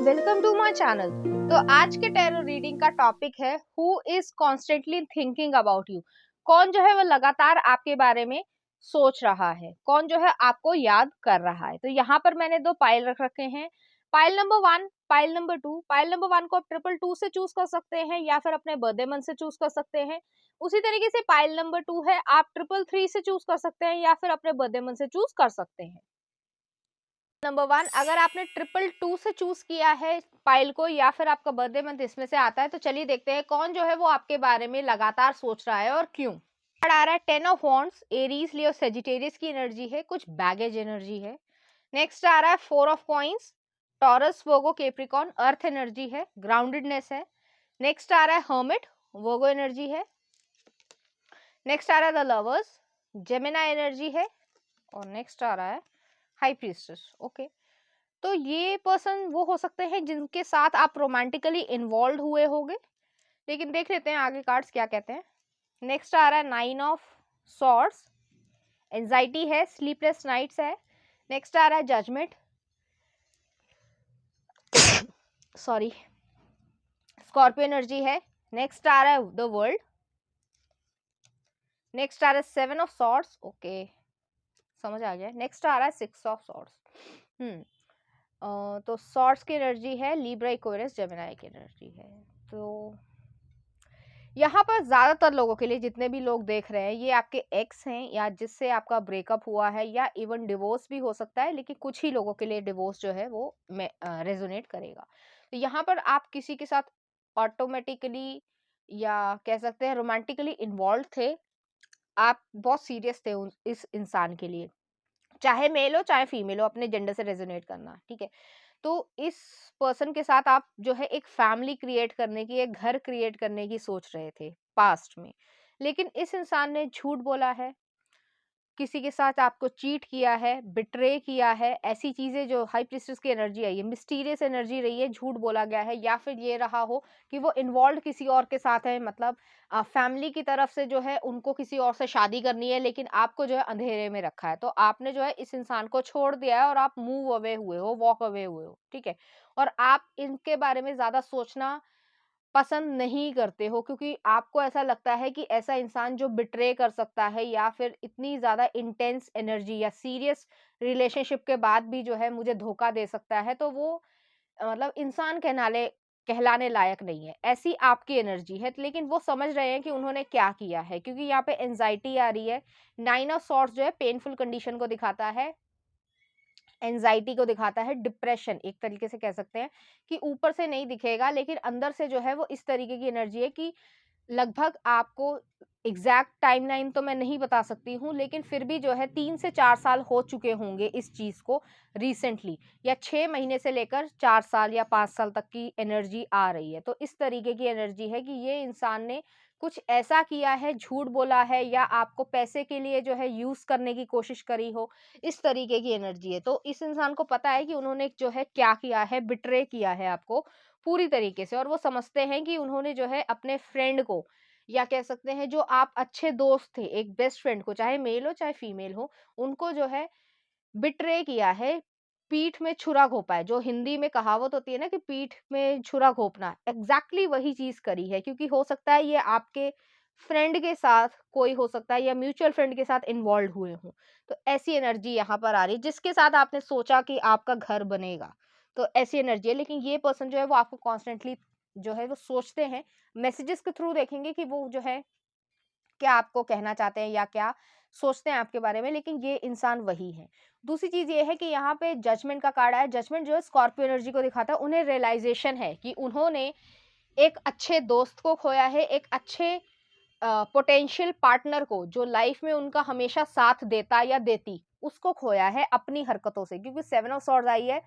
Welcome to my channel. तो आज के टैरो रीडिंग का टॉपिक है who is constantly thinking about you. कौन जो है वो लगातार आपके बारे में सोच रहा है, कौन जो है आपको याद कर रहा है। तो यहाँ पर मैंने दो पाइल रख रखे हैं, pile number 1, pile number 2। Pile number 1 को आप 222 से चूज कर सकते हैं या फिर अपने बर्थडे मंथ से चूज कर सकते हैं। उसी तरीके से पाइल नंबर 2 है, आप 333 से चूज कर सकते हैं या फिर अपने बर्थडे मंथ से चूज कर सकते हैं। नंबर 1, अगर आपने 222 से चूज किया है पाइल को या फिर आपका बर्थडे मंथ इसमें से आता है, तो चलिए देखते हैं कौन जो है वो आपके बारे में लगातार सोच रहा है और क्यों। कार्ड आ रहा है 10 of wands, Aries, Leo, Sagittarius की एनर्जी है, कुछ बैगेज एनर्जी है। नेक्स्ट आ रहा है 4 of coins, Taurus, Virgo, Capricorn, earth energy है, ग्राउंडेडनेस है। नेक्स्ट आ रहा है हर्मिट, वोगो एनर्जी है। नेक्स्ट आ रहा है द लवर्स, जेमिनी एनर्जी है। और नेक्स्ट आ रहा है हाई प्रीस्टेस। ओके, तो ये पर्सन वो हो सकते हैं जिनके साथ आप रोमांटिकली इन्वॉल्व हुए होंगे, लेकिन देख लेते हैं आगे कार्ड्स क्या कहते हैं। नेक्स्ट आ रहा है 9 ऑफ सॉर्ड्स, एंजाइटी है, स्लीपलेस नाइट्स है। नेक्स्ट आ रहा है जजमेंट, सॉरी, स्कॉर्पियो एनर्जी है। नेक्स्ट आ रहा है द वर्ल्ड। नेक्स्ट आ रहा है 7 ऑफ सॉर्ड्स। ओके, समझ आ गया। नेक्स्ट आ रहा है 6 ऑफ सॉर्ड्स। तो सॉर्ड्स की एनर्जी है, लिब्रा, एक्वेरियस, जेमिनी की एनर्जी है। तो यहाँ पर ज्यादातर लोगों के लिए, जितने भी लोग देख रहे हैं, ये आपके एक्स हैं या जिससे आपका ब्रेकअप हुआ है या इवन डिवोर्स भी हो सकता है, लेकिन कुछ ही लोगों के लिए डिवोर्स जो है वो रेजोनेट करेगा। तो यहाँ पर आप किसी के साथ ऑटोमेटिकली या कह सकते हैं रोमांटिकली इन्वॉल्व थे। आप बहुत सीरियस थे इस इंसान के लिए, चाहे मेल हो चाहे फीमेल हो, अपने जेंडर से रेजोनेट करना, ठीक है। तो इस पर्सन के साथ आप जो है एक फैमिली क्रिएट करने की, एक घर क्रिएट करने की सोच रहे थे पास्ट में, लेकिन इस इंसान ने झूठ बोला है, किसी के साथ आपको चीट किया है, बिट्रे किया है। ऐसी चीजें जो हाई प्रीस्टेस की एनर्जी है, ये मिस्टीरियस एनर्जी रही है, झूठ बोला गया है, या फिर ये रहा हो कि वो इन्वॉल्व किसी और के साथ है, मतलब फैमिली की तरफ से जो है उनको किसी और से शादी करनी है, लेकिन आपको जो है अंधेरे में रखा है। तो आपने जो है इस इंसान को छोड़ दिया है और आप मूव अवे हुए हो, वॉक अवे हुए हो, ठीक है। और आप इनके बारे में ज्यादा सोचना पसंद नहीं करते हो, क्योंकि आपको ऐसा लगता है कि ऐसा इंसान जो बिट्रे कर सकता है या फिर इतनी ज़्यादा इंटेंस एनर्जी या सीरियस रिलेशनशिप के बाद भी जो है मुझे धोखा दे सकता है, तो वो मतलब इंसान कहलाने लायक नहीं है। ऐसी आपकी एनर्जी है, लेकिन वो समझ रहे हैं कि उन्होंने क्या किया है, क्योंकि यहाँ पे एंजाइटी आ रही है। 9 ऑफ सॉर्ड्स जो है पेनफुल कंडीशन को दिखाता है, एंजाइटी को दिखाता है, डिप्रेशन एक तरीके से कह सकते हैं कि ऊपर से नहीं दिखेगा, लेकिन अंदर से जो है वो इस तरीके की एनर्जी है कि लगभग आपको एग्जैक्ट टाइमलाइन तो मैं नहीं बता सकती हूँ, लेकिन फिर भी जो है 3 से 4 साल हो चुके होंगे इस चीज को रिसेंटली, या 6 महीने से लेकर 4 साल या 5 साल तक की एनर्जी आ रही है। तो इस तरीके की एनर्जी है कि ये इंसान ने कुछ ऐसा किया है, झूठ बोला है, या आपको पैसे के लिए जो है यूज करने की कोशिश करी हो, इस तरीके की एनर्जी है। तो इस इंसान को पता है कि उन्होंने जो है क्या किया है, बिट्रे किया है आपको पूरी तरीके से, और वो समझते हैं कि उन्होंने जो है अपने फ्रेंड को, या कह सकते हैं जो आप अच्छे दोस्त थे, एक बेस्ट फ्रेंड को, चाहे मेल हो चाहे फीमेल हो, उनको जो है बिट्रे किया है, पीठ में छुरा घोंपा है। जो हिंदी में कहावत होती है ना कि पीठ में छुरा घोंपना, एग्जैक्टली वही चीज करी है, क्योंकि हो सकता है ये आपके फ्रेंड के साथ कोई हो सकता है या म्यूचुअल फ्रेंड के साथ इन्वॉल्व हुए हों। तो ऐसी एनर्जी यहाँ पर आ रही है, जिसके साथ आपने सोचा कि आपका घर बनेगा, तो ऐसी एनर्जी है। लेकिन ये पर्सन जो है वो आपको कॉन्स्टेंटली जो है वो सोचते हैं, मैसेजेस के थ्रू देखेंगे कि वो जो है क्या आपको कहना चाहते हैं या क्या सोचते हैं आपके बारे में, लेकिन ये इंसान वही है। दूसरी चीज ये है कि यहाँ पे जजमेंट का कार्ड आया। जजमेंट जो है स्कॉर्पियो एनर्जी को दिखाता है, उन्हें रियलाइजेशन है कि उन्होंने एक अच्छे दोस्त को खोया है, एक अच्छे पोटेंशियल पार्टनर को जो लाइफ में उनका हमेशा साथ देता या देती, उसको खोया है अपनी हरकतों से, क्योंकि 7 ऑफ सॉर्ड्स आई है।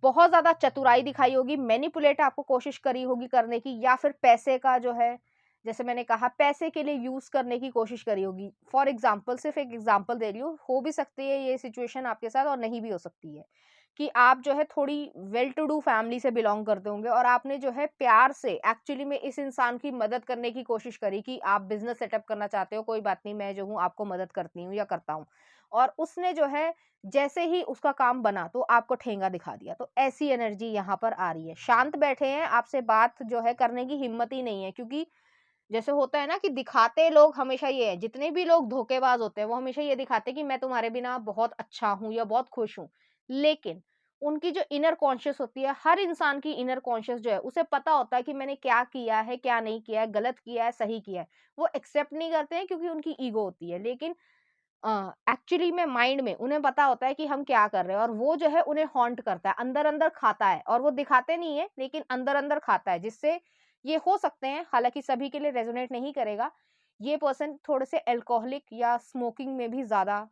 बहुत ज्यादा चतुराई दिखाई होगी, मैनिपुलेट आपको कोशिश करी होगी करने की, या फिर पैसे का जो है, जैसे मैंने कहा, पैसे के लिए यूज करने की कोशिश करी होगी। फॉर एग्जाम्पल, सिर्फ एक एग्जाम्पल दे रही हूँ, हो भी सकती है ये सिचुएशन आपके साथ और नहीं भी हो सकती है, कि आप जो है थोड़ी वेल टू डू फैमिली से बिलोंग करते होंगे और आपने जो है प्यार से एक्चुअली में इस इंसान की मदद करने की कोशिश करी कि आप बिजनेस सेटअप करना चाहते हो, कोई बात नहीं, मैं जो हूँ आपको मदद करती हूँ या करता हूँ। और उसने जो है जैसे ही उसका काम बना तो आपको ठेंगा दिखा दिया। तो ऐसी एनर्जी यहाँ पर आ रही है। शांत बैठे हैं, आपसे बात जो है करने की हिम्मत ही नहीं है, क्योंकि जैसे होता है ना कि दिखाते लोग हमेशा ये है, जितने भी लोग धोखेबाज होते हैं वो हमेशा ये दिखाते हैं कि मैं तुम्हारे बिना बहुत अच्छा हूँ या बहुत खुश हूँ। लेकिन उनकी जो इनर कॉन्शियस होती है, हर इंसान की इनर कॉन्शियस जो है उसे पता होता है कि मैंने क्या किया है, क्या नहीं किया है, गलत किया है, सही किया है। वो एक्सेप्ट नहीं करते हैं क्योंकि उनकी ईगो होती है। लेकिन एक्चुअली में माइंड में उन्हें पता होता है कि हम क्या कर रहे हैं, और वो जो है उन्हें हॉन्ट करता है, अंदर-अंदर खाता है, और वो दिखाते नहीं है लेकिन अंदर-अंदर खाता है, जिससे ये हो सकते हैं, हालाँकि सभी के लिए रेज़ोनेट नहीं करेगा, ये पर्सन थोड़े से अल्कोहलिक या स्मोकिंग में भी ज़्यादा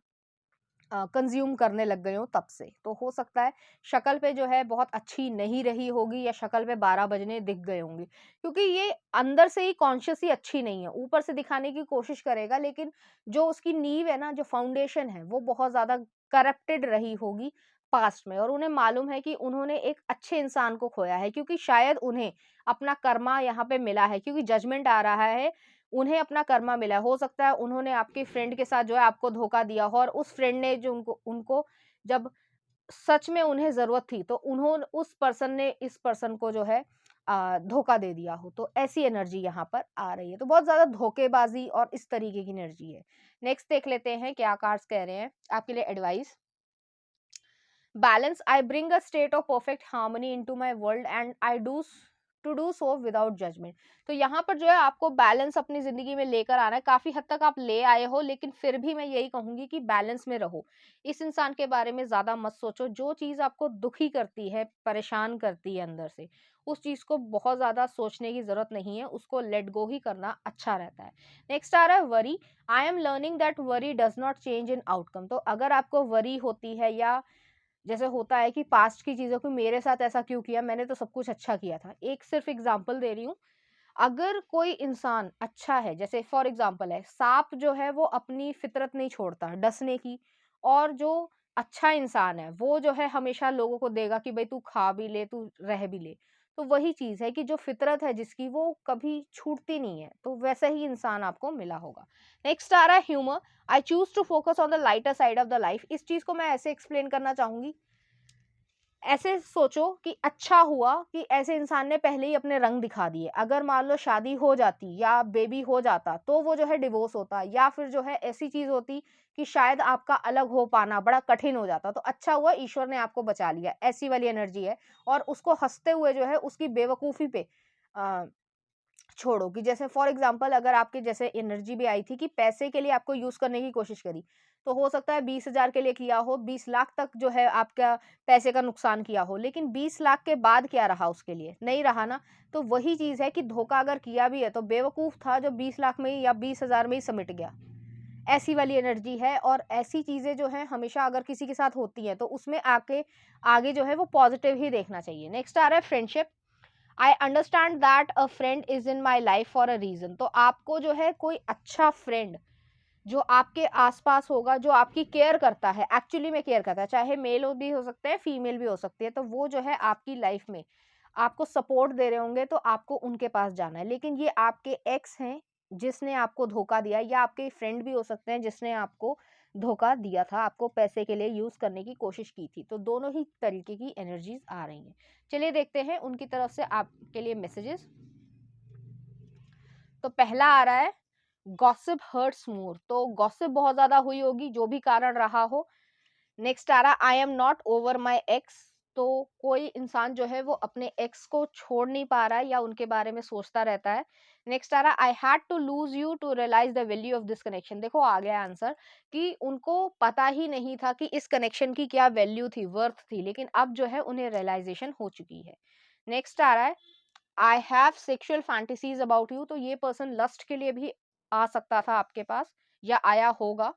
कंज़्यूम करने लग गए हों तब से। तो हो सकता है शक्ल पे जो है बहुत अच्छी नहीं रही होगी या शक्ल पे 12 बजने दिख गए होंगे। क्योंकि ये अंदर से ही कॉन्शियस ही अच्छी नहीं है, ऊपर से दिखाने की कोशिश करेगा लेकिन जो उसकी नींव है ना, जो फाउंडेशन है, वो बहुत ज़्यादा करप्टेड रही होगी पास्ट में, और उन्हें मालूम है कि उन्होंने एक अच्छे इंसान को खोया है, क्योंकि शायद उन्हें अपना कर्मा यहाँ पे मिला है, क्योंकि जजमेंट आ रहा है, उन्हें अपना कर्मा मिला है। हो सकता है उन्होंने आपके फ्रेंड के साथ जो है आपको धोखा दिया हो, और उस फ्रेंड ने जो उनको उनको जब सच में उन्हें ज़रूरत थी, तो उस पर्सन ने इस पर्सन को जो है धोखा दे दिया हो। तो ऐसी एनर्जी यहाँ पर आ रही है। तो बहुत ज़्यादा धोखेबाज़ी और इस तरीके की एनर्जी है। नेक्स्ट देख लेते हैं क्या कार्ड्स कह रहे हैं आपके लिए advice. Balance, I bring a state of perfect harmony into my world and I to do so without judgment। तो यहाँ पर जो है आपको बैलेंस अपनी जिंदगी में लेकर आना है। काफी हद तक आप ले आए हो, लेकिन फिर भी मैं यही कहूंगी कि बैलेंस में रहो। इस इंसान के बारे में ज्यादा मत सोचो। जो चीज आपको दुखी करती है, परेशान करती है अंदर से, उस चीज को बहुत ज्यादा सोचने की जरूरत नहीं है, उसको लेट गो ही करना अच्छा रहता है। नेक्स्ट आ रहा है worry. I am learning that worry does not change in outcome. तो अगर आपको वरी होती है, या जैसे होता है कि पास्ट की चीज़ों को मेरे साथ ऐसा क्यों किया, मैंने तो सब कुछ अच्छा किया था। एक सिर्फ एग्ज़ाम्पल दे रही हूँ, अगर कोई इंसान अच्छा है, जैसे फॉर एग्ज़ाम्पल है, साँप जो है वो अपनी फ़ितरत नहीं छोड़ता डसने की, और जो अच्छा इंसान है, वो जो है हमेशा लोगों को देगा कि भई तू खा भी ले, तू रह भी ले। तो वही चीज़ है कि जो फ़ितरत है जिसकी, वो कभी छूटती नहीं है, तो वैसा ही इंसान आपको मिला होगा। नेक्स्ट आ रहा है humour. I choose to focus on the lighter side of the life. इस चीज़ को मैं ऐसे एक्सप्लेन करना चाहूँगी, ऐसे सोचो कि अच्छा हुआ कि ऐसे इंसान ने पहले ही अपने रंग दिखा दिए। अगर मान लो शादी हो जाती या बेबी हो जाता, तो वो जो है डिवोर्स होता, या फिर जो है ऐसी चीज़ होती कि शायद आपका अलग हो पाना बड़ा कठिन हो जाता। तो अच्छा हुआ ईश्वर ने आपको बचा लिया, ऐसी वाली एनर्जी है। और उसको हँसते हुए जो है उसकी बेवकूफ़ी पे अ, छोड़ो, कि जैसे फॉर एग्जांपल अगर आपके जैसे एनर्जी भी आई थी कि पैसे के लिए आपको यूज़ करने की कोशिश करी, तो हो सकता है 20,000 के लिए किया हो, 20 लाख तक जो है आपका पैसे का नुकसान किया हो, लेकिन 20 लाख के बाद क्या रहा उसके लिए? नहीं रहा ना। तो वही चीज़ है कि धोखा अगर किया भी है तो बेवकूफ़ था जो 20 लाख में ही या 20,000 में ही समिट गया। ऐसी वाली एनर्जी है, और ऐसी चीज़ें जो हैं हमेशा अगर किसी के साथ होती हैं तो उसमें आगे जो है वो पॉज़िटिव ही देखना चाहिए। नेक्स्ट आ रहा है friendship. I understand that a friend is in my life for a reason. तो आपको जो है कोई अच्छा फ्रेंड जो आपके आसपास होगा, जो आपकी केयर करता है, एक्चुअली में केयर करता है, चाहे मेल भी हो सकते हैं, फीमेल भी हो सकती है, तो वो जो है आपकी लाइफ में आपको सपोर्ट दे रहे होंगे, तो आपको उनके पास जाना है। लेकिन ये आपके एक्स हैं जिसने आपको धोखा दिया, या आपके फ्रेंड भी हो सकते हैं जिसने आपको धोखा दिया था, आपको पैसे के लिए यूज करने की कोशिश की थी। तो दोनों ही तरीके की एनर्जीज आ रही हैं। चलिए देखते हैं उनकी तरफ से आपके लिए मैसेजेस। तो पहला आ रहा है गॉसिप हर्ट्स मोर। तो गॉसिप बहुत ज्यादा हुई होगी, जो भी कारण रहा हो। नेक्स्ट आ रहा है I am not over my x. तो कोई इंसान जो है वो अपने एक्स को छोड़ नहीं पा रहा है, या उनके बारे में सोचता रहता है। नेक्स्ट आ रहा है I had to lose you to realise the value of this connection. देखो आ गया आंसर, कि उनको पता ही नहीं था कि इस कनेक्शन की क्या वैल्यू थी, वर्थ थी, लेकिन अब जो है उन्हें रियलाइजेशन हो चुकी है। नेक्स्ट आ रहा है I have sexual fantasies about you. तो ये पर्सन लस्ट के लिए भी आ सकता था आपके पास, या आया होगा।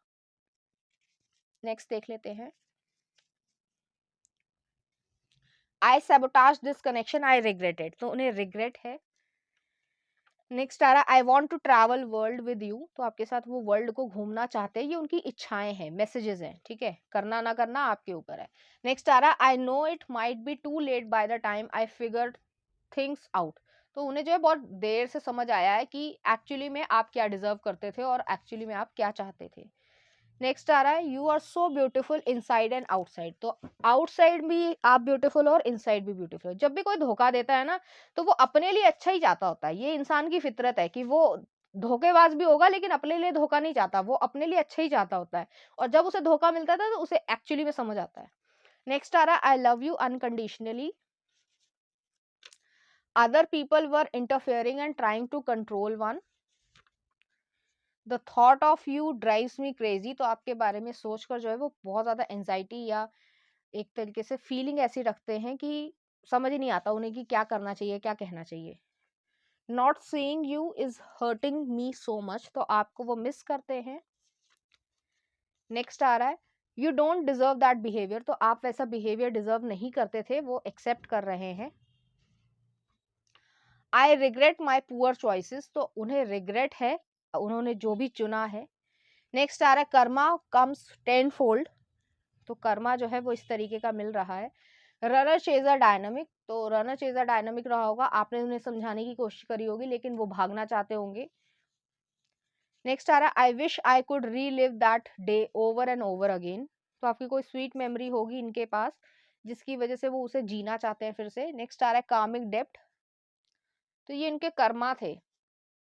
नेक्स्ट देख लेते हैं। I sabotage this connection, I regret it. तो उन्हें रिग्रेट है। नेक्स्ट आ रहा है I want to travel world with you, तो आपके साथ वो वर्ल्ड को घूमना चाहते हैं, ये उनकी इच्छाएं हैं, मैसेजेस हैं, ठीक है, करना ना करना आपके ऊपर है। नेक्स्ट आ रहा है I know it might be too late by the time I figure things out, तो उन्हें जो है बहुत देर से समझ आया है कि एक्चुअली में आप क्या डिजर्व करते थे और एक्चुअली में आप क्या चाहते थे। नेक्स्ट आ रहा है you are so beautiful inside and outside, तो आउटसाइड भी आप ब्यूटीफुल और इनसाइड भी ब्यूटीफुल। जब भी कोई धोखा देता है ना, तो वो अपने लिए अच्छा ही चाहता होता है, ये इंसान की फितरत है कि वो धोखेबाज भी होगा लेकिन अपने लिए धोखा नहीं चाहता, वो अपने लिए अच्छा ही चाहता होता है। और जब उसे धोखा मिलता था तो उसे एक्चुअली में समझ आता है। नेक्स्ट आ रहा है I love you unconditionally, other people were interfering and trying to control one, the thought of you drives me crazy, तो आपके बारे में सोचकर जो है वो बहुत ज्यादा एंजाइटी या एक तरीके से फीलिंग ऐसी रखते हैं कि समझ ही नहीं आता उन्हें कि क्या करना चाहिए, क्या कहना चाहिए। Not seeing you is hurting me so much, तो आपको वो मिस करते हैं। नेक्स्ट आ रहा है you don't deserve that behaviour, तो आप वैसा बिहेवियर डिजर्व नहीं करते थे, वो एक्सेप्ट कर रहे हैं। I regret my poor choices, तो उन्हें रिग्रेट है उन्होंने जो भी चुना है। नेक्स्ट आ रहा है कर्मा कम्स टेन फोल्ड, तो कर्मा जो है वो इस तरीके का मिल रहा है। रनर चेजर डायनामिक, तो रनर चेजर डायनामिक रहा होगा, आपने उन्हें समझाने की कोशिश करी होगी लेकिन वो भागना चाहते होंगे। नेक्स्ट आ रहा है I wish I could relive that day over and over again, तो आपकी कोई स्वीट मेमोरी होगी इनके पास जिसकी वजह से वो उसे जीना चाहते हैं फिर से। नेक्स्ट आ रहा है कामिक डेप्थ, तो ये इनके कर्मा थे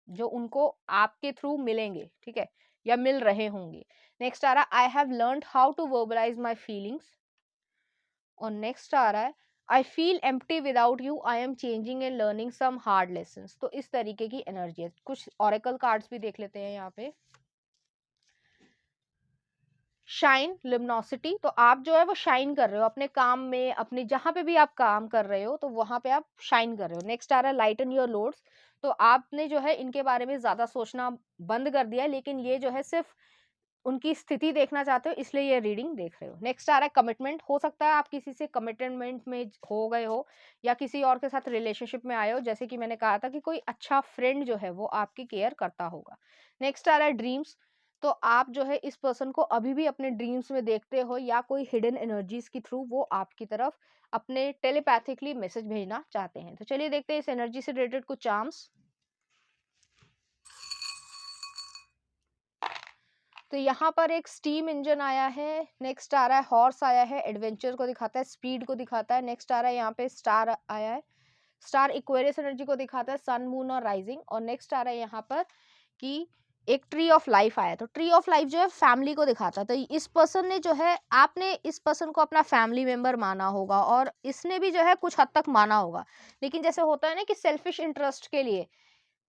जो उनको आपके थ्रू मिलेंगे, ठीक है, या मिल रहे होंगे। नेक्स्ट आ रहा है I have learned how to verbalise my feelings, और नेक्स्ट आ रहा है I feel empty without you I am changing and learning some hard lesson, तो इस तरीके की एनर्जी है। कुछ ऑरेकल कार्ड्स भी देख लेते हैं यहाँ पे। शाइन लिम्नोसिटी, तो आप जो है वो शाइन कर रहे हो अपने काम में, अपने जहां पे भी आप काम कर रहे हो तो वहां पे आप शाइन कर रहे हो। नेक्स्ट आ रहा है लाइटन योर लोड्स, तो आपने जो है इनके बारे में ज्यादा सोचना बंद कर दिया, लेकिन ये जो है सिर्फ उनकी स्थिति देखना चाहते हो इसलिए ये रीडिंग देख रहे हो। नेक्स्ट आ रहा है कमिटमेंट, हो सकता है आप किसी से कमिटमेंट में हो गए हो या किसी और के साथ रिलेशनशिप में आए हो, जैसे कि मैंने कहा था कि कोई अच्छा फ्रेंड जो है वो आपकी केयर करता होगा। नेक्स्ट आ रहा है ड्रीम्स, तो आप जो है इस पर्सन को अभी भी अपने ड्रीम्स में देखते हो या कोई हिडन एनर्जीज के थ्रू वो आपकी तरफ अपने टेलीपैथिकली मैसेज भेजना चाहते हैं। तो चलिए देखते हैं इस एनर्जी से रिलेटेड कुछ चार्म्स। तो यहाँ पर एक स्टीम इंजन आया है, नेक्स्ट आ रहा है हॉर्स आया है, एडवेंचर को दिखाता है, स्पीड को दिखाता है। नेक्स्ट आ रहा है यहाँ पे स्टार आया है, स्टार इक्वेरियस एनर्जी को दिखाता है, सन मून और राइजिंग। और नेक्स्ट आ रहा है यहाँ पर कि एक ट्री ऑफ लाइफ आया है, तो ट्री ऑफ लाइफ जो है फैमिली को दिखाता है। तो इस पर्सन ने जो है, आपने इस पर्सन को अपना फैमिली मेंबर माना होगा और इसने भी जो है कुछ हद तक माना होगा, लेकिन जैसे होता है ना कि सेल्फिश इंटरेस्ट के लिए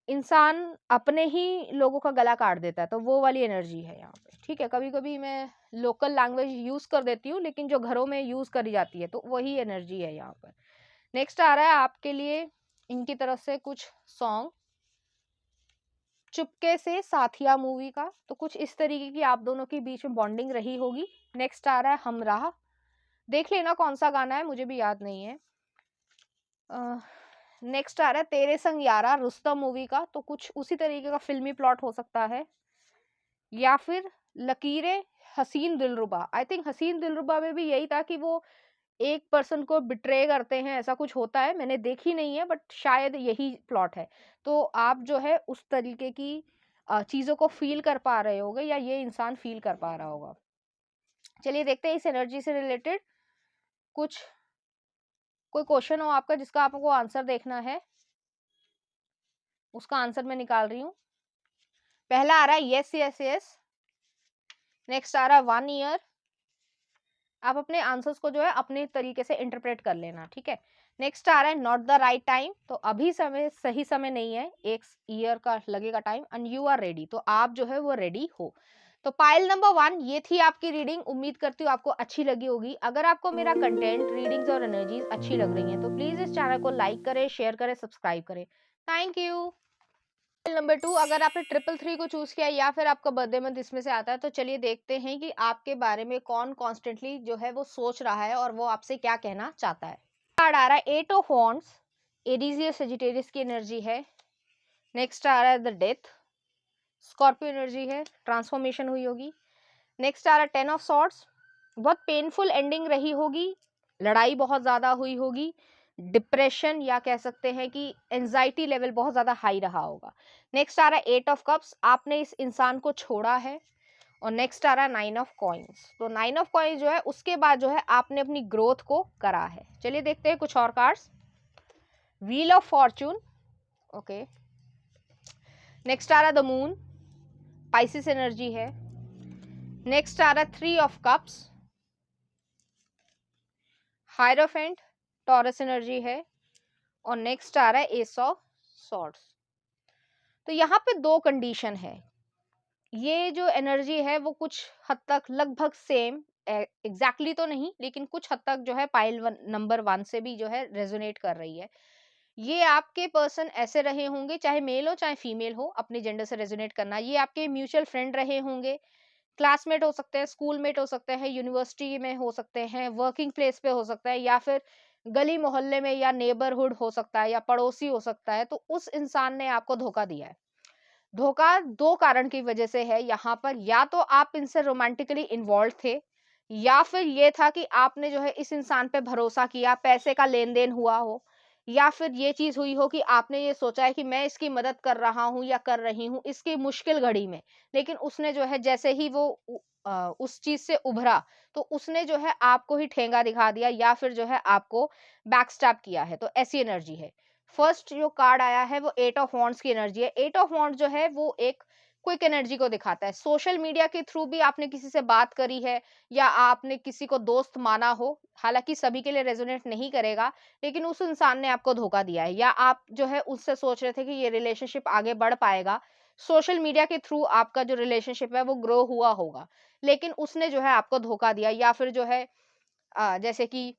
इंसान अपने ही लोगों का गला काट देता है, तो वो वाली एनर्जी है यहाँ पे, ठीक है। कभी कभी मैं लोकल लैंग्वेज यूज कर देती हूँ लेकिन जो घरों में यूज करी जाती है तो वही एनर्जी है यहाँ पर। नेक्स्ट आ रहा है आपके लिए इनकी तरफ से कुछ सॉन्ग, चुपके से साथिया मूवी का, तो कुछ इस तरीके की आप दोनों के बीच में बॉन्डिंग रही होगी। नेक्स्ट आ रहा है हमराह, देख लेना कौन सा गाना है, मुझे भी याद नहीं है। नेक्स्ट आ रहा है तेरे संग यारा, रुस्तम मूवी का, तो कुछ उसी तरीके का फिल्मी प्लॉट हो सकता है। या फिर लकीरें हसीन दिलरुबा, आई थिंक हसीन दिलरुबा में भी यही था कि वो एक पर्सन को बिट्रे करते हैं, ऐसा कुछ होता है, मैंने देखी नहीं है बट शायद यही प्लॉट है। तो आप जो है उस तरीके की चीजों को फील कर पा रहे होगे या ये इंसान फील कर पा रहा होगा। चलिए देखते हैं इस एनर्जी से रिलेटेड कुछ, कोई क्वेश्चन हो आपका जिसका आपको आंसर देखना है, उसका आंसर मैं निकाल रही हूँ। पहला आ रहा है यस यस यस, नेक्स्ट आ रहा है 1 ईयर। आप अपने आंसर्स को जो है अपने तरीके से इंटरप्रेट कर लेना, ठीक है। नेक्स्ट आ रहा है नॉट द राइट टाइम, तो अभी समय सही समय नहीं है, 1 ईयर का लगेगा time. And you are ready, तो आप जो है वो रेडी हो। तो पाइल नंबर 1 ये थी आपकी रीडिंग, उम्मीद करती हूँ आपको अच्छी लगी होगी। अगर आपको मेरा कंटेंट, रीडिंग्स और एनर्जीज अच्छी लग रही हैं तो प्लीज इस चैनल को लाइक करें, शेयर करें, सब्सक्राइब करें। Thank you. नंबर 2, अगर आपने 333 को चूज किया या फिर आपका बर्थडे मंथ इसमें से आता है तो चलिए देखते हैं कि आपके बारे में कौन कॉन्स्टेंटली जो है वो सोच रहा है और वो आपसे क्या कहना चाहता है। कार्ड आ रहा है 8 ऑफ वॉन्ड्स, एरीज या सेजिटेरियस की एनर्जी है। नेक्स्ट आ रहा है द डेथ, स्कॉर्पियो एनर्जी है, ट्रांसफॉर्मेशन हुई होगी। नेक्स्ट आ रहा है 10 ऑफ सॉर्ड्स, बहुत पेनफुल एंडिंग रही होगी, लड़ाई बहुत ज्यादा हुई होगी, डिप्रेशन या कह सकते हैं कि एंजाइटी लेवल बहुत ज्यादा हाई रहा होगा। नेक्स्ट आ रहा है 8 ऑफ कप्स, आपने इस इंसान को छोड़ा है। और नेक्स्ट आ रहा है 9 ऑफ कॉइन्स, तो 9 ऑफ कॉइन्स जो है उसके बाद जो है आपने अपनी ग्रोथ को करा है। चलिए देखते हैं कुछ और cards. Wheel of fortune, okay. Next आ रहा है द मून, पाइसिस एनर्जी है। नेक्स्ट आ रहा है 3 of cups, hierophant, Taurus energy है। और नेक्स्ट आ रहा है एस ऑफ सॉर्ड्स। तो यहाँ पे दो कंडीशन है, ये जो एनर्जी है वो कुछ हद तक लगभग सेम, एग्जैक्टली तो नहीं लेकिन कुछ हद तक जो है पाइल नंबर 1 से भी जो है रेजोनेट कर रही है। ये आपके पर्सन ऐसे रहे होंगे, चाहे मेल हो चाहे फीमेल हो, अपने जेंडर से रेजोनेट करना। ये आपके म्यूचुअल फ्रेंड रहे होंगे, क्लासमेट हो सकते हैं, स्कूलमेट हो सकते हैं, यूनिवर्सिटी में हो सकते हैं, वर्किंग प्लेस पे हो सकता है, या फिर गली मोहल्ले में या नेबरहुड हो सकता है, या पड़ोसी हो सकता है। तो उस इंसान ने आपको धोखा दिया है। धोखा दो कारण की वजह से है यहाँ पर, या तो आप इनसे रोमांटिकली इन्वॉल्व थे, या फिर ये था कि आपने जो है इस इंसान पे भरोसा किया, पैसे का लेन देन हुआ हो, या फिर ये चीज हुई हो कि आपने ये सोचा है कि मैं इसकी मदद कर रहा हूँ या कर रही हूँ इसकी मुश्किल घड़ी में, लेकिन उसने जो है जैसे ही वो उस चीज से उभरा, तो उसने जो है आपको ही ठेंगा दिखा दिया, या फिर जो है आपको बैकस्टैब किया है। तो ऐसी एनर्जी है। फर्स्ट जो कार्ड आया है वो 8 ऑफ वॉन्ड्स की एनर्जी है। 8 ऑफ वॉन्ड्स जो है वो एक क्विक एनर्जी को दिखाता है। सोशल मीडिया के थ्रू भी आपने किसी से बात करी है, या आपने किसी को दोस्त माना हो, हालांकि सभी के लिए रेजोनेट नहीं करेगा, लेकिन उस इंसान ने आपको धोखा दिया है, या आप जो है उससे सोच रहे थे कि ये रिलेशनशिप आगे बढ़ पाएगा, सोशल मीडिया के थ्रू आपका जो रिलेशनशिप है वो ग्रो हुआ होगा, लेकिन उसने जो है आपको धोखा दिया। या फिर जो है जैसे कि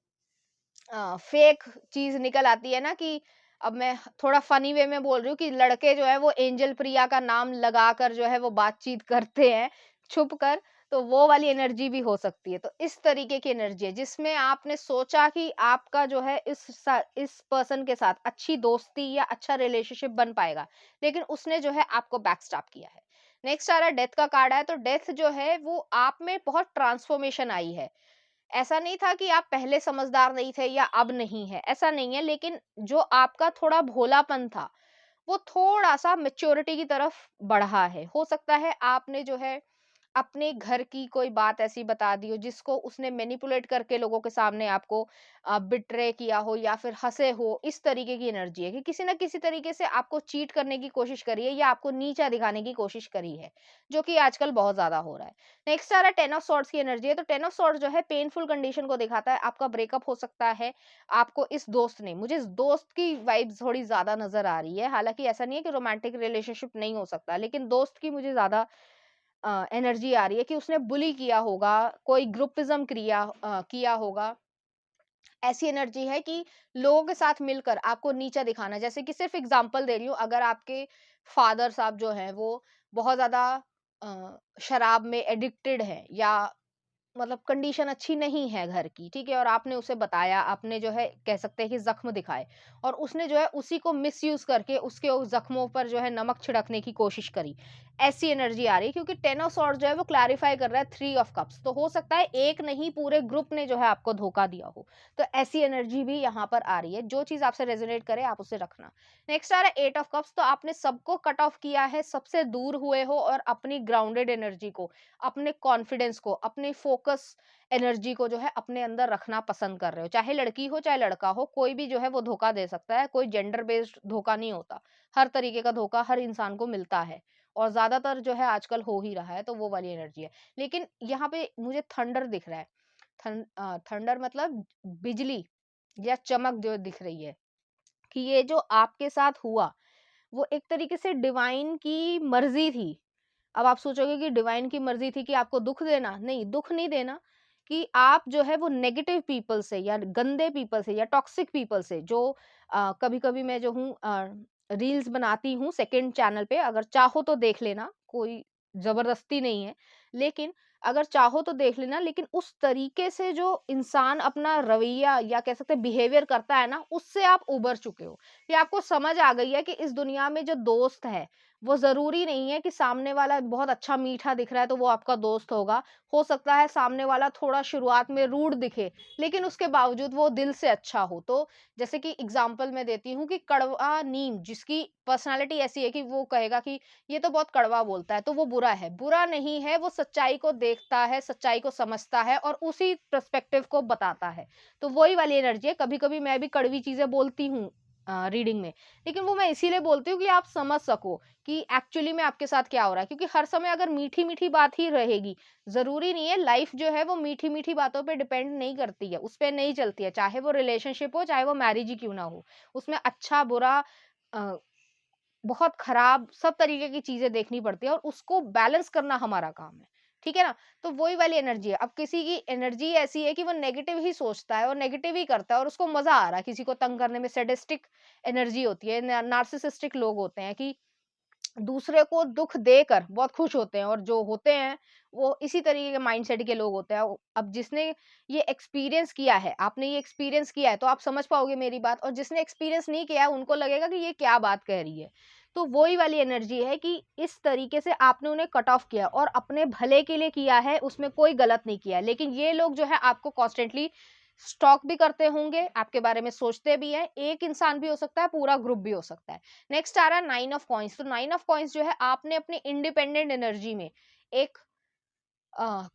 फेक चीज निकल आती है ना, कि अब मैं थोड़ा फनी वे में बोल रही हूँ कि लड़के जो है वो एंजल प्रिया का नाम लगाकर जो है वो बातचीत करते हैं छुप कर, तो वो वाली एनर्जी भी हो सकती है। तो इस तरीके की एनर्जी है जिसमें आपने सोचा कि आपका जो है इस पर्सन के साथ अच्छी दोस्ती या अच्छा रिलेशनशिप बन पाएगा, लेकिन उसने जो है आपको बैकस्टैप किया है। नेक्स्ट आ रहा है डेथ का कार्ड है। तो डेथ जो है वो आप में बहुत ट्रांसफॉर्मेशन आई है। ऐसा नहीं था कि आप पहले समझदार नहीं थे या अब नहीं है, ऐसा नहीं है, लेकिन जो आपका थोड़ा भोलापन था वो थोड़ा-सा मैच्योरिटी की तरफ बढ़ा है। हो सकता है आपने जो है अपने घर की कोई बात ऐसी बता दी हो जिसको उसने मैनिपुलेट करके लोगों के सामने आपको बिट्रे किया हो, या फिर हँसे हो। इस तरीके की एनर्जी है कि किसी न किसी तरीके से आपको चीट करने की कोशिश करी है, या आपको नीचा दिखाने की कोशिश करी है, जो कि आजकल बहुत ज़्यादा हो रहा है। नेक्स्ट आ रहा है 10 ऑफ सॉर्ड्स की एनर्जी है। तो 10 ऑफ सॉर्ड्स जो है पेनफुल कंडीशन को दिखाता है। आपका ब्रेकअप हो सकता है, आपको इस दोस्त ने, मुझे इस दोस्त की वाइब्स थोड़ी ज़्यादा नज़र आ रही है। हालाँकि ऐसा नहीं है कि रोमांटिक रिलेशनशिप नहीं हो सकता, लेकिन दोस्त की मुझे ज़्यादा एनर्जी आ रही है कि उसने बुली किया होगा, कोई ग्रुपिज़्म किया होगा। ऐसी एनर्जी है कि लोगों के साथ मिलकर आपको नीचा दिखाना। जैसे कि सिर्फ़ एग्ज़ाम्पल दे रही हूँ, अगर आपके फ़ादर साहब जो हैं वो बहुत ज़्यादा शराब में एडिक्टेड हैं, या मतलब कंडीशन अच्छी नहीं है घर की, ठीक है? और आपने उसे बताया, आपने जो है कह सकते हैं कि ज़ख्म दिखाए, और उसने जो है उसी को मिसयूज़ करके उसके उस ज़ख्मों पर जो है नमक छिड़कने की कोशिश करी। ऐसी एनर्जी आ रही है क्योंकि 10 ऑफ सॉर्ड्स जो है वो क्लैरिफ़ाई कर रहा है 3 ऑफ कप्स। तो हो सकता है एक नहीं पूरे ग्रुप ने जो है आपको धोखा दिया हो। तो ऐसी एनर्जी भी यहाँ पर आ रही है। जो चीज़ आपसे रेज़ोनेट करे आप उसे रखना। नेक्स्ट आ रहा है 8 ऑफ कप्स। तो आपने सबको कट ऑफ किया है, सबसे दूर हुए हो, और अपनी ग्राउंडेड एनर्जी को, अपने कॉन्फिडेंस को, अपने फोकस एनर्जी को जो है अपने अंदर रखना पसंद कर रहे हो। चाहे लड़की हो चाहे लड़का हो, कोई भी जो है वो धोखा दे सकता है। कोई जेंडर बेस्ड धोखा नहीं होता। हर तरीके का धोखा हर इंसान को मिलता है, और ज्यादातर जो है आजकल हो ही रहा है। तो वो वाली एनर्जी है। लेकिन यहाँ पे मुझे थंडर दिख रहा है। थंडर मतलब बिजली या चमक जो दिख रही है, कि ये जो आपके साथ हुआ वो एक तरीके से डिवाइन की मर्जी थी। अब आप सोचोगे कि डिवाइन की मर्जी थी कि आपको दुख देना, नहीं, दुख नहीं देना, कि आप जो है वो नेगेटिव पीपल से या गंदे पीपल से या टॉक्सिक पीपल से, जो कभी कभी मैं जो हूँ रील्स बनाती हूँ सेकंड चैनल पे, अगर चाहो तो देख लेना, कोई जबरदस्ती नहीं है, लेकिन अगर चाहो तो देख लेना, लेकिन उस तरीके से जो इंसान अपना रवैया या कह सकते हैं बिहेवियर करता है ना, उससे आप उबर चुके हो। ये आपको समझ आ गई है कि इस दुनिया में जो दोस्त है, वो ज़रूरी नहीं है कि सामने वाला बहुत अच्छा मीठा दिख रहा है तो वो आपका दोस्त होगा। हो सकता है सामने वाला थोड़ा शुरुआत में रूड दिखे, लेकिन उसके बावजूद वो दिल से अच्छा हो। तो जैसे कि एग्ज़ाम्पल मैं देती हूँ कि कड़वा नीम, जिसकी पर्सनैलिटी ऐसी है कि वो कहेगा कि ये तो बहुत कड़वा बोलता है, तो वो बुरा है। बुरा नहीं है, वो सच्चाई को देखता है, सच्चाई को समझता है और उसी पर्सपेक्टिव को बताता है। तो वही वाली एनर्जी है। कभी-कभी मैं भी कड़वी चीज़ें बोलती हूँ रीडिंग में, लेकिन वो मैं इसीलिए बोलती हूँ कि आप समझ सको कि एक्चुअली में आपके साथ क्या हो रहा है। क्योंकि हर समय अगर मीठी-मीठी बात ही रहेगी, ज़रूरी नहीं है, लाइफ़ जो है वो मीठी-मीठी बातों पे डिपेंड नहीं करती है, उस पे नहीं चलती है। चाहे वो रिलेशनशिप हो, चाहे वो मैरिज ही क्यों ना हो। उसमें अच्छा, बुरा, अ, बहुत खराब, सब तरीके की चीज़ें देखनी पड़ती है और उसको बैलेंस करना हमारा काम है। ठीक है ना? तो वही वाली एनर्जी है। अब किसी की एनर्जी ऐसी है कि वो नेगेटिव ही सोचता है और नेगेटिव ही करता है और उसको मज़ा आ रहा है किसी को तंग करने में, सैडिस्टिक एनर्जी होती है। नार्सिसिस्टिक लोग होते हैं कि दूसरे को दुःख देकर बहुत खुश होते हैं और जो होते हैं, वो इसी तरीके के माइंडसेट के लोग होते हैं। अब जिसने ये एक्सपीरियंस किया है, आपने ये एक्सपीरियंस किया है, तो आप समझ पाओगे मेरी बात, और जिसने एक्सपीरियंस नहीं किया है, उनको लगेगा कि ये क्या बात कह रही है। तो वही वाली एनर्जी है कि इस तरीके से आपने उन्हें कट ऑफ किया और अपने भले के लिए किया है, उसमें कोई गलत नहीं किया है। लेकिन ये लोग जो है आपको कॉन्स्टेंटली स्टॉक भी करते होंगे, आपके बारे में सोचते भी हैं। एक इंसान भी हो सकता है, पूरा ग्रुप भी हो सकता है। नेक्स्ट आ रहा है नाइन ऑफ कॉइंस। तो नाइन ऑफ कॉइंस जो है, आपने अपनी इंडिपेंडेंट एनर्जी में एक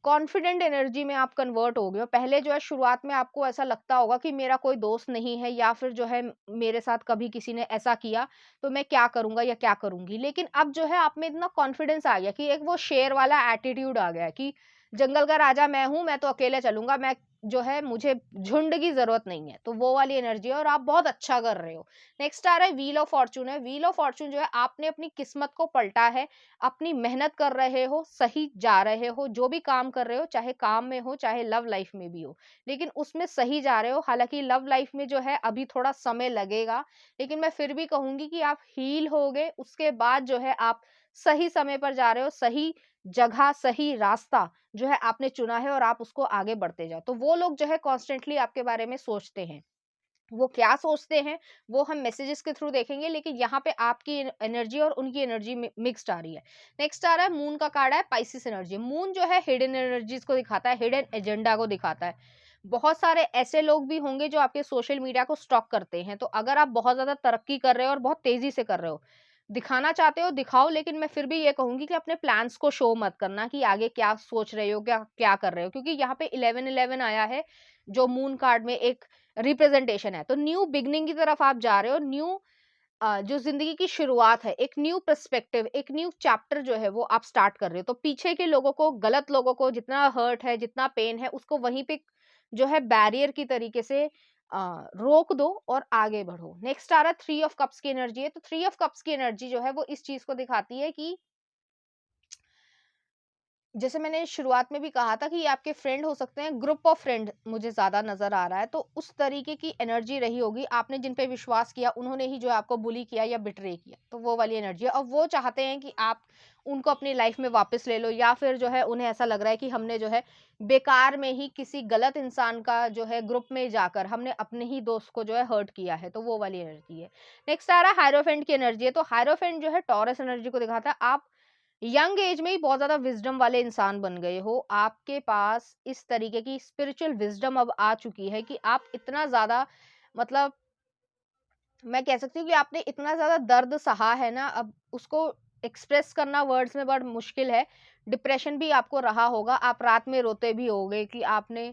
कॉन्फिडेंट एनर्जी में आप कन्वर्ट हो गए हो। पहले जो है शुरुआत में आपको ऐसा लगता होगा कि मेरा कोई दोस्त नहीं है, या फिर जो है मेरे साथ कभी किसी ने ऐसा किया तो मैं क्या करूंगा या क्या करूंगी। लेकिन अब जो है आप में इतना कॉन्फिडेंस आ गया कि एक वो शेर वाला एटीट्यूड आ गया कि जंगल का राजा मैं हूं, मैं तो अकेले चलूंगा, मैं जो है मुझे झुंड की जरूरत नहीं है। तो वो वाली एनर्जी है और आप बहुत अच्छा कर रहे हो। नेक्स्ट आ रहा है व्हील ऑफ फॉर्चून। है व्हील ऑफ फॉर्चून जो है, आपने अपनी किस्मत को पलटा है, अपनी मेहनत कर रहे हो, सही जा रहे हो, जो भी काम कर रहे हो, चाहे काम में हो, चाहे लव लाइफ में भी हो, लेकिन उसमें सही जा रहे हो। हालाँकि लव लाइफ में जो है अभी थोड़ा समय लगेगा, लेकिन मैं फिर भी कहूँगी कि आप हील होगे, उसके बाद जो है आप सही समय पर जा रहे हो, सही जगह, सही रास्ता जो है आपने चुना है और आप उसको आगे बढ़ते जाओ। तो वो लोग जो है कॉन्स्टेंटली आपके बारे में सोचते हैं। वो क्या सोचते हैं, वो हम मैसेजेस के थ्रू देखेंगे, लेकिन यहाँ पे आपकी एनर्जी और उनकी एनर्जी मिक्स्ड आ रही है। नेक्स्ट आ रहा है मून का कार्ड है पाइसिस एनर्जी। मून जो है हिडन एनर्जीज को दिखाता है, हिडन एजेंडा को दिखाता है। बहुत सारे ऐसे लोग भी होंगे जो आपके सोशल मीडिया को स्टॉक करते हैं। तो अगर आप बहुत ज्यादा तरक्की कर रहे हो और बहुत तेजी से कर रहे हो, दिखाना चाहते हो दिखाओ, लेकिन मैं फिर भी ये कहूंगी कि अपने प्लान्स को शो मत करना कि आगे क्या सोच रहे हो, क्या क्या कर रहे हो, क्योंकि यहाँ पे 11-11 आया है, जो मून कार्ड में एक रिप्रेजेंटेशन है। तो न्यू बिगनिंग की तरफ आप जा रहे हो। न्यू जो ज़िंदगी की शुरुआत है, एक न्यू पर्सपेक्टिव, एक न्यू चैप्टर जो है वो आप स्टार्ट कर रहे हो। तो पीछे के लोगों को, गलत लोगों को जितना हर्ट है, जितना पेन है, उसको वहीं पे जो है बैरियर की तरीके से रोक दो और आगे बढ़ो। नेक्स्ट आ रहा है थ्री ऑफ कप्स की एनर्जी है। तो थ्री ऑफ कप्स की एनर्जी जो है वो इस चीज़ को दिखाती है कि जैसे मैंने शुरुआत में भी कहा था कि ये आपके फ्रेंड हो सकते हैं, ग्रुप ऑफ फ्रेंड मुझे ज़्यादा नज़र आ रहा है। तो उस तरीके की एनर्जी रही होगी, आपने जिन पे विश्वास किया, उन्होंने ही जो है आपको बुली किया या बिट्रे किया। तो वो वाली एनर्जी है और वो चाहते हैं कि आप उनको अपनी लाइफ में वापस ले लो, या फिर जो है उन्हें ऐसा लग रहा है कि हमने जो है बेकार में ही किसी गलत इंसान का जो है ग्रुप में जाकर हमने अपने ही दोस्त को जो है हर्ट किया है। तो वो वाली एनर्जी है। नेक्स्ट आ रहा है हायरोफेंट की एनर्जी है। तो हायरोफेंट जो है टॉरस एनर्जी को दिखाता है। आप यंग एज में ही बहुत ज़्यादा विज़डम वाले इंसान बन गए हो। आपके पास इस तरीके की स्पिरिचुअल विज़डम अब आ चुकी है कि आप इतना ज़्यादा, मतलब मैं कह सकती हूँ कि आपने इतना ज़्यादा दर्द सहा है ना, अब उसको एक्सप्रेस करना वर्ड्स में बड़ा मुश्किल है। डिप्रेशन भी आपको रहा होगा, आप रात में रोते भी होंगे कि आपने,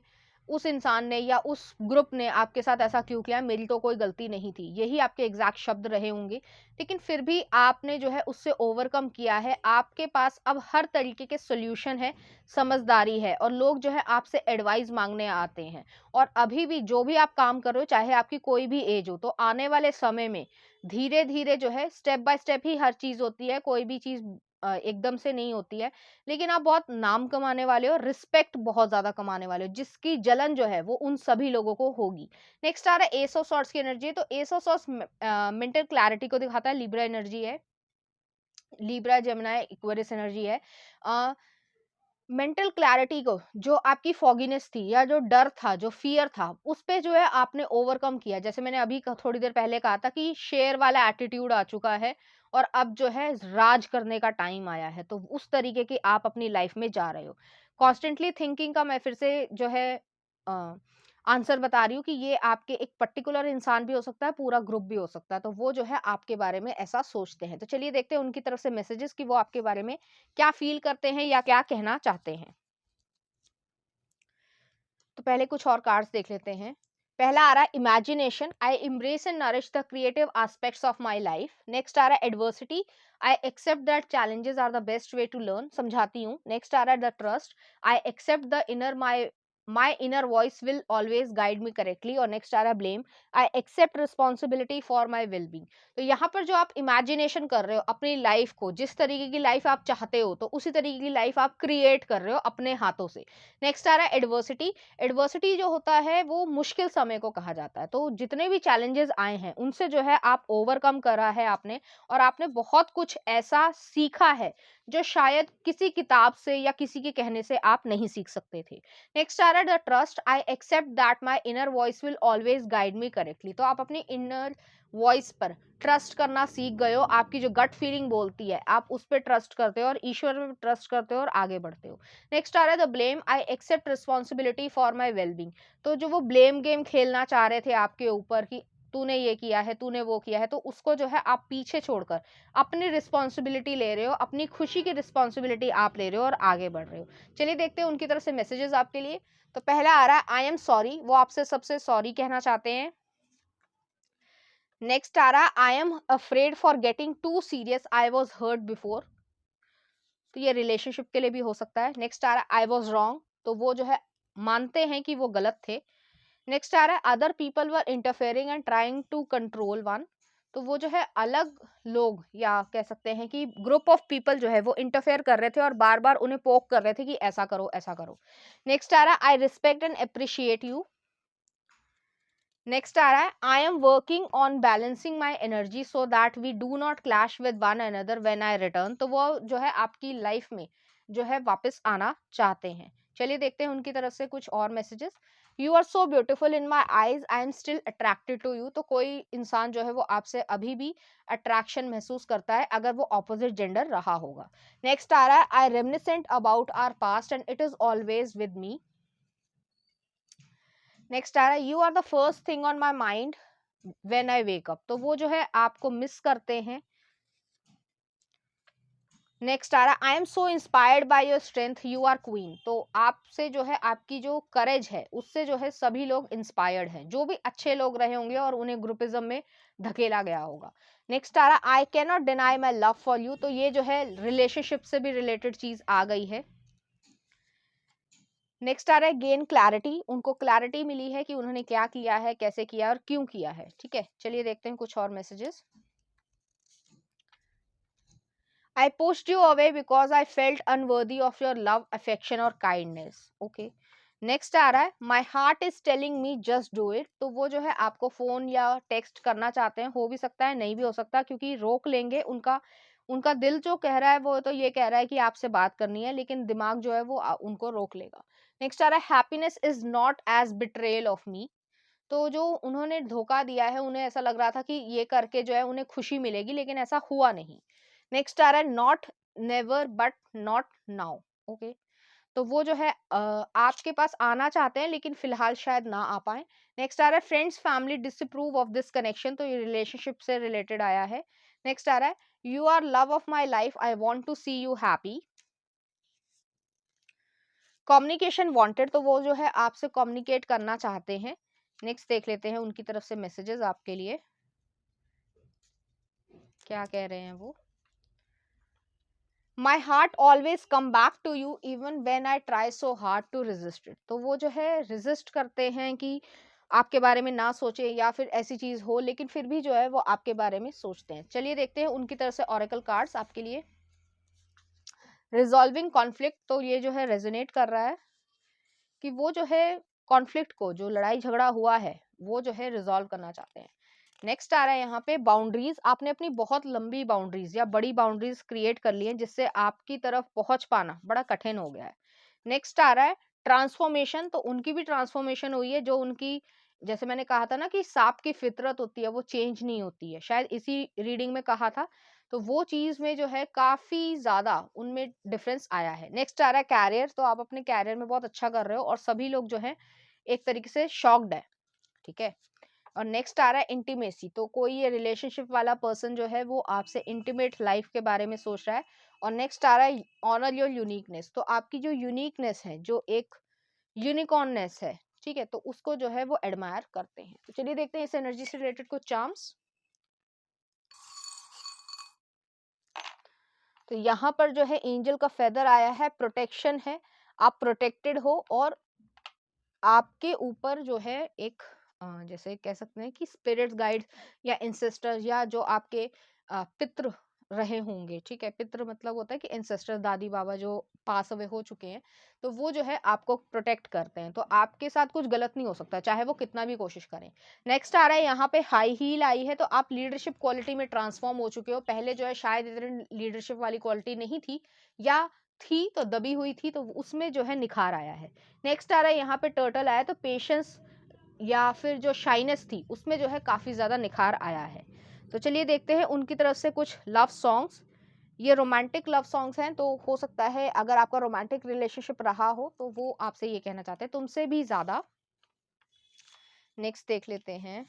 उस इंसान ने या उस ग्रुप ने आपके साथ ऐसा क्यों किया, मेरी तो कोई गलती नहीं थी। यही आपके एग्ज़ैक्ट शब्द रहे होंगे। लेकिन फिर भी आपने जो है उससे ओवरकम किया है। आपके पास अब हर तरीके के सॉल्यूशन है, समझदारी है और लोग जो है आपसे एडवाइस माँगने आते हैं। और अभी भी जो भी आप काम कर रहे हो, चाहे आपकी कोई भी एज हो, तो आने वाले समय में धीरे-धीरे जो है स्टेप बाय स्टेप ही हर चीज़ होती है, कोई भी चीज़ एकदम से नहीं होती है। लेकिन आप बहुत नाम कमाने वाले हो, रिस्पेक्ट बहुत ज़्यादा कमाने वाले हो, जिसकी जलन जो है वो उन सभी लोगों को होगी। नेक्स्ट आ रहा है एस ऑफ सॉर्ड्स की एनर्जी है। तो S of swords mental clarity को दिखाता है, लिब्रा एनर्जी है। लिब्रा, जेमिनी, एक्वेरियस एनर्जी है। अ मेंटल क्लैरिटी को, जो आपकी फॉगीनेस थी या जो डर था, जो फियर था, उस पे जो है आपने ओवरकम किया। जैसे मैंने अभी थोड़ी देर पहले कहा था कि शेर वाला एटीट्यूड आ चुका है और अब जो है राज करने का टाइम आया है, तो उस तरीके की आप अपनी लाइफ में जा रहे हो। कॉन्स्टेंटली थिंकिंग का मैं फिर से जो है आंसर बता रही हूँ कि ये आपके एक पर्टिकुलर इंसान भी हो सकता है, पूरा ग्रुप भी हो सकता है, तो वो जो है आपके बारे में ऐसा सोचते हैं। तो चलिए देखते हैं उनकी तरफ से मैसेजेस कि वो आपके बारे में क्या फील करते हैं या क्या कहना चाहते हैं। तो पहले कुछ और कार्ड्स देख लेते हैं। पहला आ रहा है imagination, I embrace and nourish the creative aspects of my life. Next आ रहा है adversity, I accept that challenges are the best way to learn, समझाती हूँ। नेक्स्ट आ रहा है the trust, I accept the inner my inner voice will always guide me correctly. और next आ रहा है blame, I accept responsibility for my well being. तो यहाँ पर जो आप इमेजिनेशन कर रहे हो अपनी लाइफ को, जिस तरीके की लाइफ आप चाहते हो, तो उसी तरीके की लाइफ आप क्रिएट कर रहे हो अपने हाथों से। नेक्स्ट आ रहा है एडवर्सिटी, एडवर्सिटी जो होता है वो मुश्किल समय को कहा जाता है। तो जितने भी चैलेंजेस आए हैं उनसे जो है आप ओवरकम करा है आपने, और आपने बहुत कुछ ऐसा सीखा है जो शायद किसी किताब से या किसी के कहने से आप नहीं सीख सकते थे। नेक्स्ट आ रहा है the trust, I accept that my inner voice will always guide me correctly. तो आप अपनी इनर वॉइस पर ट्रस्ट करना सीख गए हो, आपकी जो गट फीलिंग बोलती है आप उस पर ट्रस्ट करते हो और ईश्वर पे ट्रस्ट करते हो और आगे बढ़ते हो। नेक्स्ट आ रहा है the blame, I accept responsibility for my wellbeing. तो जो वो ब्लेम गेम खेलना चाह रहे थे आपके ऊपर कि तूने ये किया है, तूने वो किया है, तो उसको जो है आप पीछे छोड़कर अपनी रिस्पॉन्सिबिलिटी ले रहे हो, अपनी खुशी की रिस्पॉन्सिबिलिटी आप ले रहे हो और आगे बढ़ रहे हो। चलिए देखते हैं उनकी तरफ से मैसेजेस आपके लिए। तो पहला आ रहा है आई एम सॉरी, वो आपसे सबसे सॉरी कहना चाहते हैं। नेक्स्ट आ रहा है I am afraid for getting too serious, I was hurt before. तो ये रिलेशनशिप के लिए भी हो सकता है। नेक्स्ट आ रहा है आई वॉज रॉन्ग, तो वो जो है मानते हैं कि वो गलत थे। नेक्स्ट आ रहा है other people were interfering and trying to control one. तो वो जो है अलग लोग, या कह सकते हैं कि ग्रुप ऑफ पीपल जो है वो इंटरफेयर कर रहे थे और बार बार उन्हें पोक कर रहे थे कि ऐसा करो ऐसा करो। नेक्स्ट आ रहा है I respect and appreciate you. Next आ रहा है I am working on balancing my energy so that we do not clash with one another when I return. तो वो जो है आपकी लाइफ में जो है वापस आना चाहते हैं। चलिए देखते हैं उनकी तरफ से कुछ और messages. You are so beautiful in my eyes, I am still attracted to you. तो कोई इंसान जो है वो आपसे अभी भी अट्रैक्शन महसूस करता है अगर वो ऑपोजिट जेंडर रहा होगा। नेक्स्ट आ रहा है I reminiscent about our past and it is always with me. Next आ रहा है you are the first thing on my mind when I wake up. तो वो जो है आपको मिस करते हैं। नेक्स्ट आ रहा है I am so inspired by your strength, you are queen. तो आपसे जो है आपकी जो करेज है उससे जो है सभी लोग इंस्पायर्ड हैं, जो भी अच्छे लोग रहे होंगे और उन्हें ग्रुपिज्म में धकेला गया होगा। नेक्स्ट आ रहा है I can not deny my love for you. तो ये जो है रिलेशनशिप से भी रिलेटेड चीज आ गई है। नेक्स्ट आ रहा है गेन क्लैरिटी, उनको क्लैरिटी मिली है कि उन्होंने क्या किया है, कैसे किया और क्यों किया है। ठीक है, चलिए देखते हैं कुछ और messages. I pushed you away because I felt unworthy of your love, affection और kindness. Okay. नेक्स्ट आ रहा है my heart is telling me just do it. तो वो जो है आपको फोन या टेक्स्ट करना चाहते हैं, हो भी सकता है नहीं भी हो सकता, क्योंकि रोक लेंगे उनका उनका दिल जो कह रहा है वो तो ये कह रहा है कि आपसे बात करनी है, लेकिन दिमाग जो है वो उनको रोक लेगा। नेक्स्ट आ रहा है happiness is not as betrayal of me. तो जो उन्होंने धोखा दिया है उन्हें ऐसा लग रहा था कि ये करके जो है उन्हें खुशी मिलेगी, लेकिन ऐसा हुआ नहीं। नेक्स्ट आ रहा है not never but not now. Okay, तो वो जो है आपके पास आना चाहते हैं लेकिन फिलहाल शायद ना आ पाए। नेक्स्ट आ रहा है friends family disapprove of this connection. तो ये रिलेशनशिप से रिलेटेड आया है। नेक्स्ट आ रहा है you are love of my life, I want to see you happy. Communication wanted, तो वो जो है आपसे कम्युनिकेट करना चाहते हैं। नेक्स्ट देख लेते हैं उनकी तरफ से मैसेजेस आपके लिए क्या कह रहे हैं वो। My heart always come back to you even when I try so hard to resist it. तो वो जो है रेजिस्ट करते हैं कि आपके बारे में ना सोचे या फिर ऐसी चीज हो, लेकिन फिर भी जो है वो आपके बारे में सोचते हैं। चलिए देखते हैं उनकी तरफ से ऑरेकल कार्ड्स आपके लिए। रिजॉल्विंग कॉन्फ्लिक्ट, तो ये जो है रेजोनेट कर रहा है कि वो जो है कॉन्फ्लिक्ट को, जो लड़ाई झगड़ा हुआ है वो जो है रिजॉल्व करना चाहते हैं। नेक्स्ट आ रहा है यहाँ पे बाउंड्रीज, आपने अपनी बहुत लंबी बाउंड्रीज या बड़ी बाउंड्रीज क्रिएट कर ली है जिससे आपकी तरफ पहुंच पाना बड़ा कठिन हो गया है। नेक्स्ट आ रहा है ट्रांसफॉर्मेशन, तो उनकी भी ट्रांसफॉर्मेशन हुई है, जो उनकी, जैसे मैंने कहा था ना कि सांप की फितरत होती है वो चेंज नहीं होती है, शायद इसी रीडिंग में कहा था, तो वो चीज में जो है काफी ज्यादा उनमें डिफरेंस आया है। नेक्स्ट आ रहा है कैरियर, तो आप अपने कैरियर में बहुत अच्छा कर रहे हो और सभी लोग जो है एक तरीके से शॉक्ड है, ठीक है। और नेक्स्ट आ रहा है इंटीमेसी, तो कोई ये रिलेशनशिप वाला पर्सन जो है वो आपसे इंटीमेट लाइफ के बारे में सोच रहा है। और नेक्स्ट आ रहा है ऑनर योर यूनिकनेस, तो आपकी जो यूनिकनेस है, जो एक यूनिकॉर्ननेस है, ठीक है, तो उसको जो है वो एडमायर करते हैं। तो चलिए देखते हैं इस एनर्जी से रिलेटेड कुछ चार्म्स। तो यहाँ पर जो है एंजल का फेदर आया है, प्रोटेक्शन है, आप प्रोटेक्टेड हो और आपके ऊपर जो है एक जैसे कह सकते हैं कि स्पिरिट्स गाइड्स या इंसेस्टर्स या जो आपके पितृ रहे होंगे, ठीक है, पितृ मतलब होता है कि इंसेस्टर, दादी बाबा जो पास अवे हो चुके हैं, तो वो जो है आपको प्रोटेक्ट करते हैं, तो आपके साथ कुछ गलत नहीं हो सकता चाहे वो कितना भी कोशिश करें। नेक्स्ट आ रहा है यहाँ पे हाई हील आई है, तो आप लीडरशिप क्वालिटी में ट्रांसफॉर्म हो चुके हो, पहले जो है शायद इतनी लीडरशिप वाली क्वालिटी नहीं थी, या थी तो दबी हुई थी, तो उसमें जो है निखार आया है। नेक्स्ट आ रहा है यहाँ पे टर्टल आया, तो पेशेंस या फिर जो शाइनेस थी उसमें जो है काफी ज्यादा निखार आया है। तो चलिए देखते हैं उनकी तरफ से कुछ लव सॉन्ग्स। ये रोमांटिक लव सॉन्ग्स हैं, तो हो सकता है अगर आपका रोमांटिक रिलेशनशिप रहा हो तो वो आपसे ये कहना चाहते हैं तुमसे भी ज्यादा। नेक्स्ट देख लेते हैं,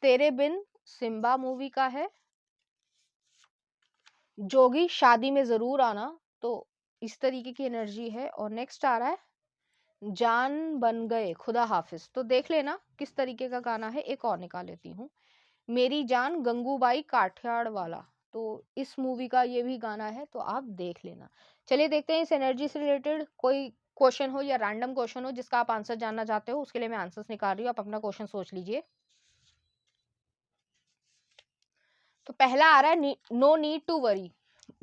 तेरे बिन सिम्बा मूवी का है, जोगी शादी में जरूर आना, तो इस तरीके की एनर्जी है। और नेक्स्ट आ रहा है जान बन गए खुदा हाफिज, तो देख लेना किस तरीके का गाना है। एक और निकाल लेती हूँ, मेरी जान गंगूबाई काठियाड़ वाला, तो इस मूवी का ये भी गाना है, तो आप देख लेना। चलिए देखते हैं इस एनर्जी से रिलेटेड कोई क्वेश्चन हो या रैंडम क्वेश्चन हो जिसका आप आंसर जानना चाहते हो, उसके लिए मैं आंसर्स निकाल रही हूँ, आप अपना क्वेश्चन सोच लीजिए। तो पहला आ रहा है no need to worry,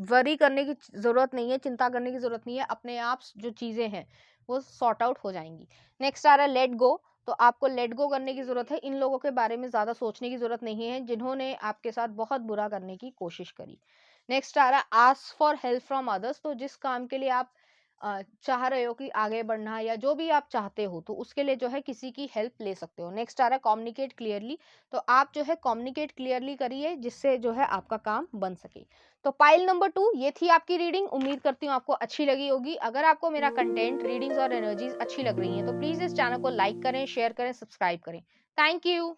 worry करने की जरूरत नहीं है, चिंता करने की जरूरत नहीं है, अपने आप जो चीजें हैं वो सॉर्ट आउट हो जाएंगी। नेक्स्ट आ रहा है लेट गो, तो आपको लेट गो करने की जरूरत है, इन लोगों के बारे में ज्यादा सोचने की जरूरत नहीं है जिन्होंने आपके साथ बहुत बुरा करने की कोशिश करी। नेक्स्ट आ रहा है ask for help from others, तो जिस काम के लिए आप चाह रहे हो कि आगे बढ़ना या जो भी आप चाहते हो, तो उसके लिए जो है किसी की हेल्प ले सकते हो। नेक्स्ट आ रहा है कम्युनिकेट क्लियरली, तो आप जो है कम्युनिकेट क्लियरली करिए जिससे जो है आपका काम बन सके। तो पाइल नंबर 2 ये थी आपकी रीडिंग, उम्मीद करती हूँ आपको अच्छी लगी होगी। अगर आपको मेरा कंटेंट, रीडिंग्स और एनर्जीज अच्छी लग रही हैं तो प्लीज इस चैनल को लाइक करें, शेयर करें, सब्सक्राइब करें। Thank you.